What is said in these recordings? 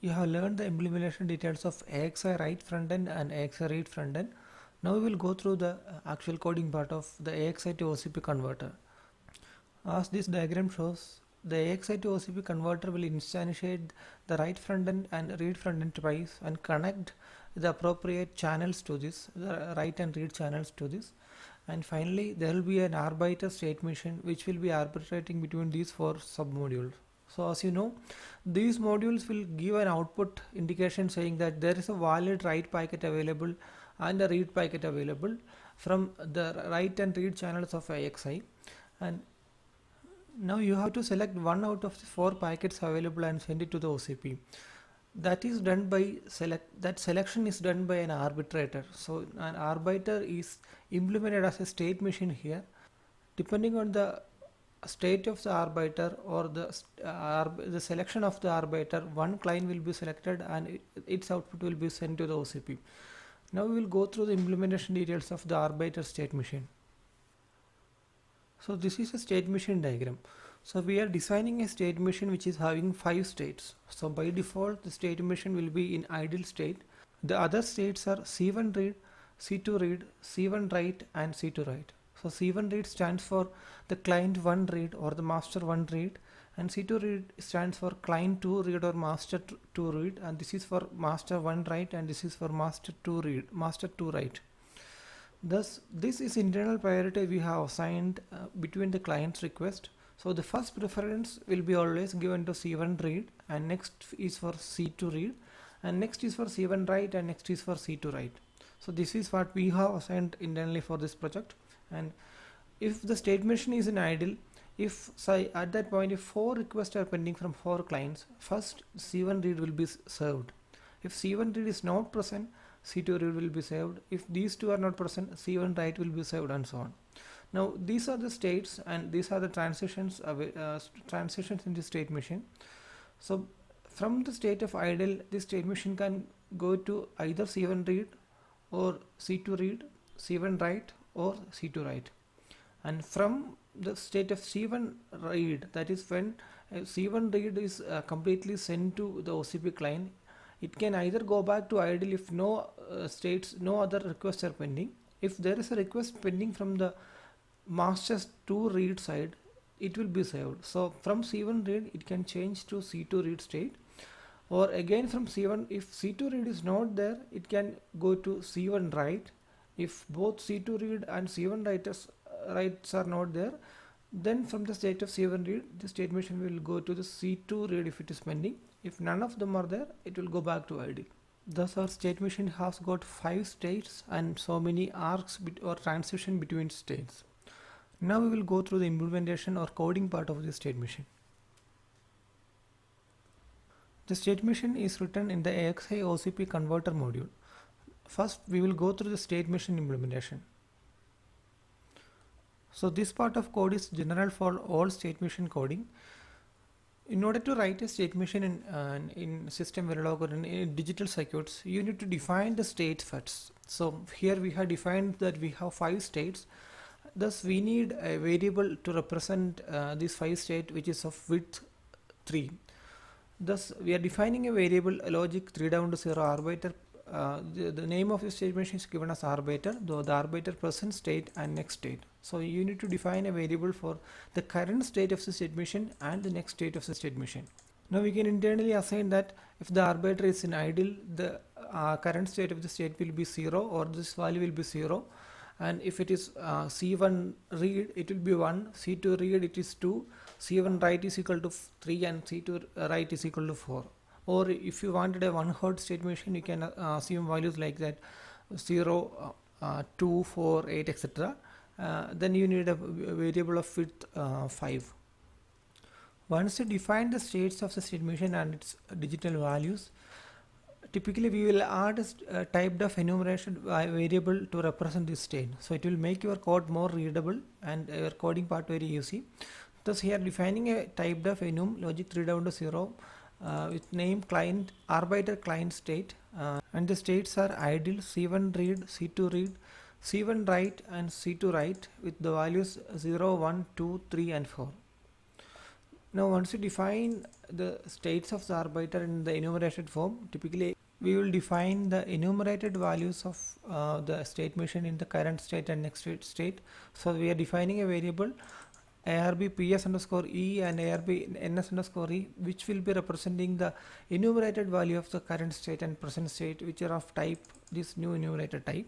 You have learned the implementation details of AXI write frontend and AXI read frontend. Now we will go through the actual coding part of the AXI to OCP converter. As this diagram shows, the AXI to OCP converter will instantiate the write frontend and read frontend twice and connect the appropriate channels to this, the write and read channels to this. And finally, there will be an arbiter state machine which will be arbitrating between these four submodules. So as you know, these modules will give an output indication saying that there is a valid write packet available and a read packet available from the write and read channels of AXI. And now you have to select one out of the four packets available and send it to the OCP. That is done by that selection is done by an arbitrator. So an arbiter is implemented as a state machine here. Depending on the state of the arbiter or the selection of the arbiter, one client will be selected and its output will be sent to the OCP. Now we will go through the implementation details of the arbiter state machine. So this is a state machine diagram. So we are designing a state machine which is having 5 states. So by default the state machine will be in idle state. The other states are C1 read, C2 read, C1 write and C2 write. So C1 read stands for the client 1 read or the master 1 read, and C2 read stands for client 2 read or master 2 read, and this is for master 1 write and this is for master 2 read, master 2 write. Thus this is internal priority we have assigned between the client's request. So the first preference will be always given to C1 read, and next is for C2 read, and next is for C1 write, and next is for C2 write. So this is what we have assigned internally for this project. And if the state machine is in idle, if say at that point if 4 requests are pending from 4 clients, first C1 read will be served. If C1 read is not present, C2 read will be served. If these two are not present, C1 write will be served, and so on. Now these are the states and these are the transitions in the state machine. So from the state of idle, this state machine can go to either C1 read or C2 read, C1 write or C2 write. And from the state of C1 read, that is when C1 read is completely sent to the OCP client, it can either go back to idle if no other requests are pending. If there is a request pending from the master's 2 read side, it will be saved. So from C1 read it can change to C2 read state, or again from C1, if C2 read is not there, it can go to C1 write. If both C2 read and C1 writes are not there, then from the state of C1 read, the state machine will go to the C2 read if it is pending. If none of them are there, it will go back to idle. Thus our state machine has got 5 states and so many arcs or transition between states. Now we will go through the implementation or coding part of the state machine. The state machine is written in the AXI OCP converter module. First we will go through the state machine implementation. So this part of code is general for all state machine coding. In order to write a state machine in Systemverilog or in digital circuits, you need to define the states first. So here we have defined that we have 5 states. Thus we need a variable to represent these 5 states, which is of width 3. Thus we are defining a variable, a logic 3 down to 0 arbiter. The name of the state machine is given as arbiter, though the arbiter present state and next state. So you need to define a variable for the current state of the state machine and the next state of the state machine. Now we can internally assign that if the arbiter is in idle, the current state of the state will be 0, or this value will be 0. And if it is C1 read, it will be 1, C2 read it is 2, C1 write is equal to 3, and C2 write is equal to 4. Or if you wanted a 1 hot state machine, you can assume values like that 0, 2, 4, 8, etc. Then you need a variable of width 5. Once you define the states of the state machine and its digital values, typically we will add a typed of enumeration variable to represent this state. So it will make your code more readable and your coding part very easy. Thus here defining a typed of enum logic 3 down to 0 with name client arbiter client state, and the states are idle, C1 read, C2 read, C1 write and C2 write with the values 0, 1, 2, 3 and 4. Now once you define the states of the arbiter in the enumerated form, typically we will define the enumerated values of the state machine in the current state and next state. So we are defining a variable ARB PS underscore E and ARB NS underscore E, which will be representing the enumerated value of the current state and present state, which are of type this new enumerated type.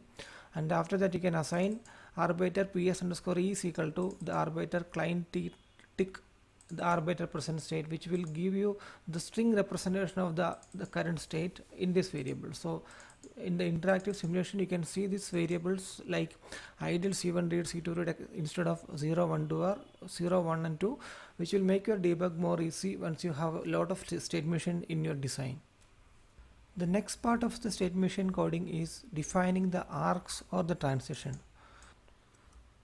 And after that you can assign arbiter PS underscore E is equal to the arbiter client tick the arbiter present state, which will give you the string representation of the current state in this variable. So in the interactive simulation you can see these variables like idle C1 read C2 read instead of 0 1 2 or 0 1 and 2, which will make your debug more easy once you have a lot of state machine in your design. The next part of the state machine coding is defining the arcs or the transition.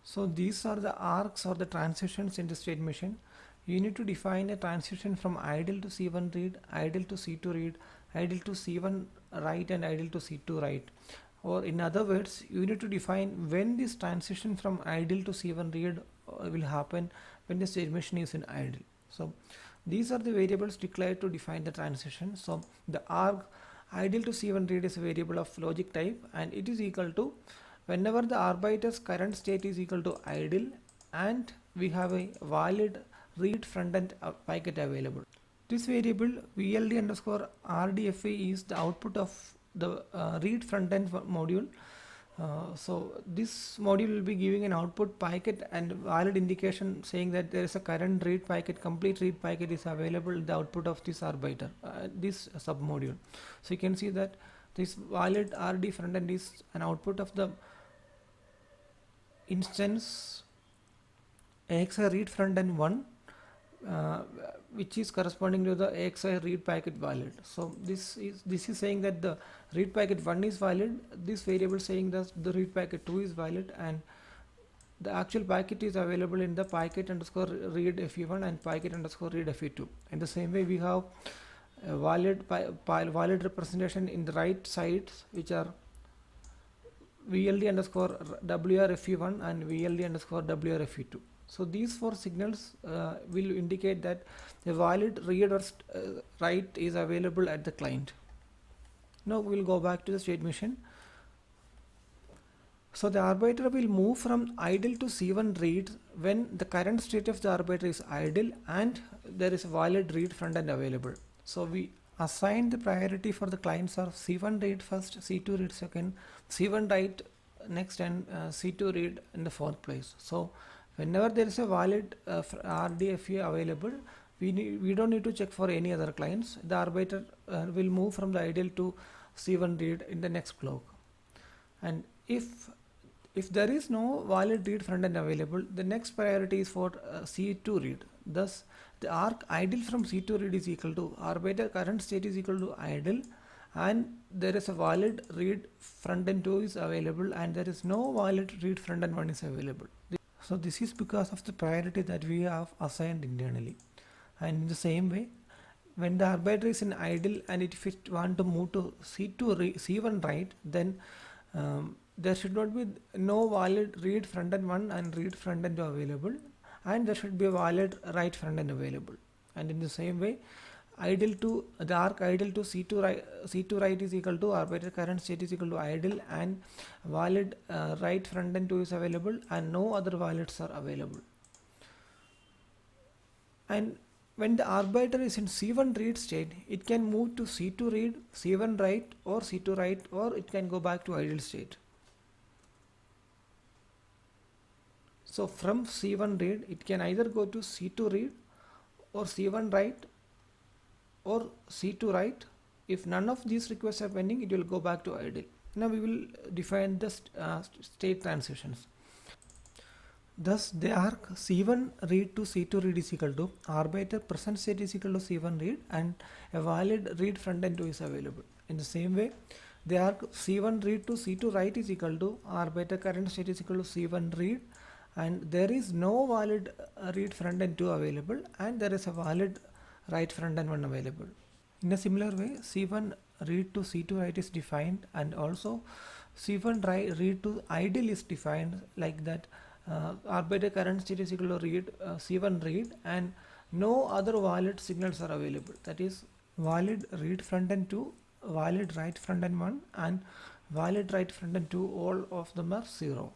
So these are the arcs or the transitions in the state machine. You need to define a transition from idle to C1 read, idle to C2 read, idle to C1 write and idle to C2 write. Or in other words, you need to define when this transition from idle to C1 read will happen when the state machine is in idle. So these are the variables declared to define the transition. So the arg idle to C1 read is a variable of logic type, and it is equal to whenever the arbiter's current state is equal to idle and we have a valid read front-end packet available. This variable VLD underscore RDFE is the output of the read front-end module. So this module will be giving an output packet and valid indication saying that there is a current read packet, complete read packet is available in the output of this arbiter, this submodule. So you can see that this valid RD front-end is an output of the instance AXI read front-end 1, which is corresponding to the AXI read packet valid. So this is saying that the read packet 1 is valid, this variable saying that the read packet 2 is valid, and the actual packet is available in the packet underscore read fe1 and packet underscore read fe2. In the same way we have a valid representation in the right sides, which are VLD underscore WRFE1 and VLD underscore WRFE2. So these four signals will indicate that a valid read or write is available at the client. Now we'll go back to the state machine. So the arbiter will move from idle to C1 read when the current state of the arbiter is idle and there is a valid read front end available. So we assign the priority for the clients are C1 read first, C2 read second, C1 write next, and C2 read in the fourth place. So whenever there is a valid RDFE available, we don't need to check for any other clients. The arbiter will move from the idle to C1 read in the next clock. And if there is no valid read front end available, the next priority is for C2 read. Thus the arc idle from C2 read is equal to arbiter current state is equal to idle, and there is a valid read front end 2 is available and there is no valid read front end 1 is available. So this is because of the priority that we have assigned internally. And in the same way, when the arbiter is in idle and if it want to move to C1 write, then there should not be no valid read front end 1 and read front end 2 available, and there should be a valid write front end available. And in the same way, idle to the arc idle to C2 write is equal to arbiter current state is equal to idle and valid write front end 2 is available and no other valids are available. And when the arbiter is in C1 read state, it can move to C2 read, C1 write or C2 write, or it can go back to idle state. So from C1 read, it can either go to C2 read or C1 write or C2 write. If none of these requests are pending, it will go back to idle. Now we will define the state transitions. Thus the arc C1 read to C2 read is equal to arbiter present state is equal to C1 read and a valid read front end 2 is available. In the same way, the arc C1 read to C2 write is equal to arbiter current state is equal to C1 read and there is no valid read front end 2 available and there is a valid write front end 1 available. In a similar way, C1 read to C2 write is defined, and also C1 read to idle is defined like that. Arbiter current state is equal to read C1 read and no other valid signals are available. That is valid read frontend 2, valid write frontend 1 and valid write frontend 2, all of them are 0.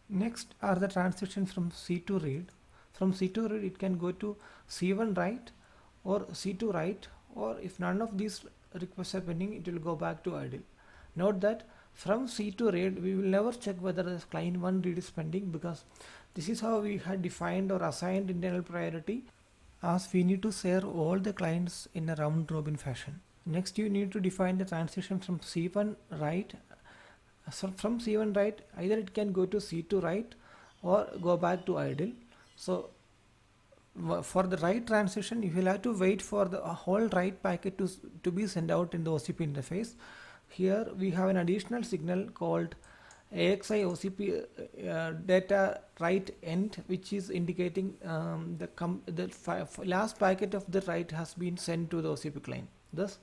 Next are the transitions from C2 read. From C2 read it can go to C1 write or C2 write, or if none of these requests are pending it will go back to idle. Note that from C2 read we will never check whether the client 1 read is pending, because this is how we had defined or assigned internal priority, as we need to share all the clients in a round robin fashion. Next you need to define the transition from C1 write. So from C1 write either it can go to C2 write or go back to idle. So for the write transition you will have to wait for the whole write packet to be sent out in the OCP interface. Here we have an additional signal called AXI OCP data write end, which is indicating the last packet of the write has been sent to the OCP client. Thus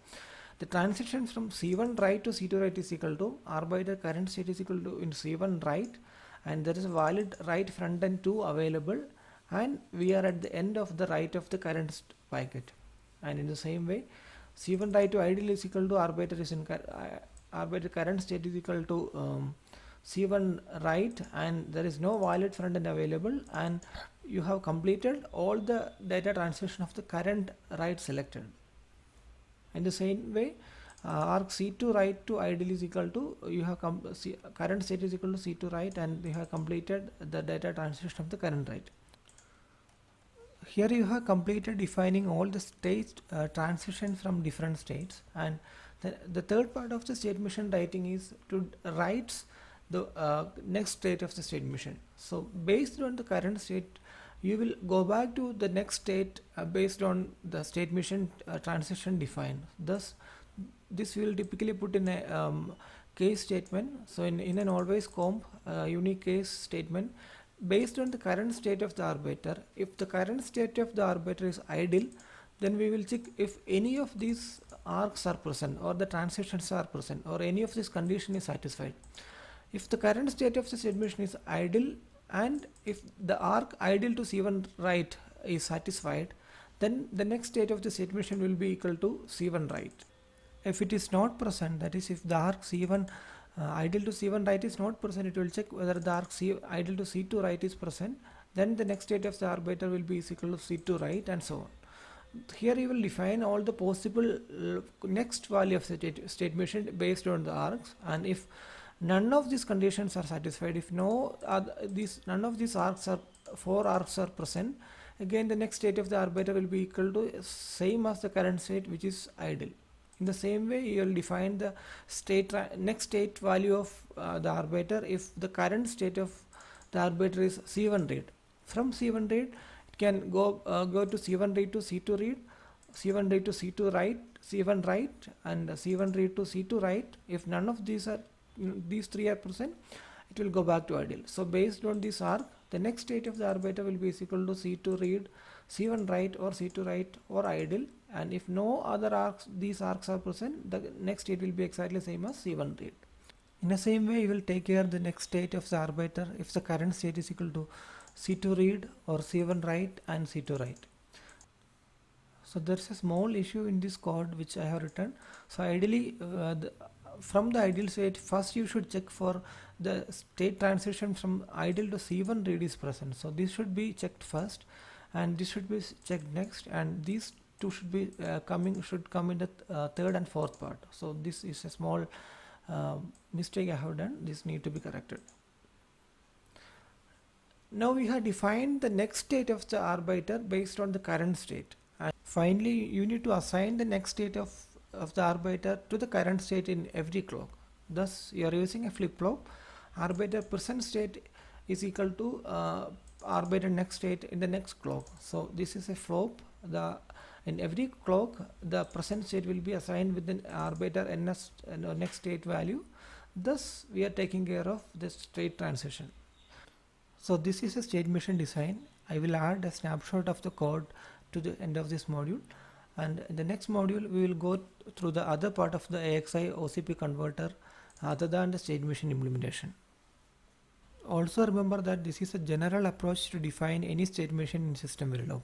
the transition from C1 write to C2 write is equal to R by the current state is equal to in C1 write, and there is a valid write frontend 2 available, and we are at the end of the write of the current packet. And in the same way C1 write to idle is equal to R by the current state is equal to C1 write, and there is no valid frontend available, and you have completed all the data transition of the current write selected. In the same way arc C2 write to idle is equal to you have current state is equal to C2 write, and you have completed the data transition of the current write. Here you have completed defining all the state transition from different states, and the third part of the state machine writing is to write the next state of the state machine. So based on the current state you will go back to the next state based on the state machine transition defined. Thus this will typically put in a case statement. So in an always comp unique case statement, based on the current state of the arbiter, if the current state of the arbiter is idle, then we will check if any of these arcs are present or the transitions are present or any of this condition is satisfied. If the current state of the state machine is idle, and if the arc idle to C1 write is satisfied, then the next state of the state machine will be equal to C1 write. If it is not present, that is if the arc C1 idle to C1 write is not present, it will check whether the arc idle to C2 write is present, then the next state of the arbiter will be equal to C2 write, and so on. Here you will define all the possible next value of the state machine based on the arcs, and if none of these conditions are satisfied, if none of these arcs are 4 arcs are present, again the next state of the arbiter will be equal to same as the current state, which is idle. In the same way you will define the next state value of the arbiter if the current state of the arbiter is C1 read. From C1 read it can go to C1 read to C2 read, C1 read to C2 write, C1 write, and C1 read to C2 write. If none of these are these three are present, it will go back to idle. So based on this arc, the next state of the arbiter will be equal to C2 read, C1 write, or C2 write, or idle. And if no other arcs, these arcs are present, the next state will be exactly same as C1 read. In the same way, you will take care of the next state of the arbiter if the current state is equal to C2 read or C1 write and C2 write. So there's a small issue in this code which I have written. So ideally, from the ideal state, first you should check for the state transition from idle to C1 read is present. So this should be checked first, and this should be checked next, and these two should be come in the third and fourth part. So this is a small mistake I have done. This need to be corrected. Now we have defined the next state of the arbiter based on the current state, and finally you need to assign the next state of the arbiter to the current state in every clock. Thus you are using a flip-flop. Arbiter present state is equal to arbiter next state in the next clock. So this is a flop. In every clock the present state will be assigned with the arbiter next state value. Thus we are taking care of this state transition. So this is a state machine design. I will add a snapshot of the code to the end of this module, and in the next module we will go through the other part of the AXI OCP converter other than the state machine implementation. Also remember that this is a general approach to define any state machine in Systemverilog.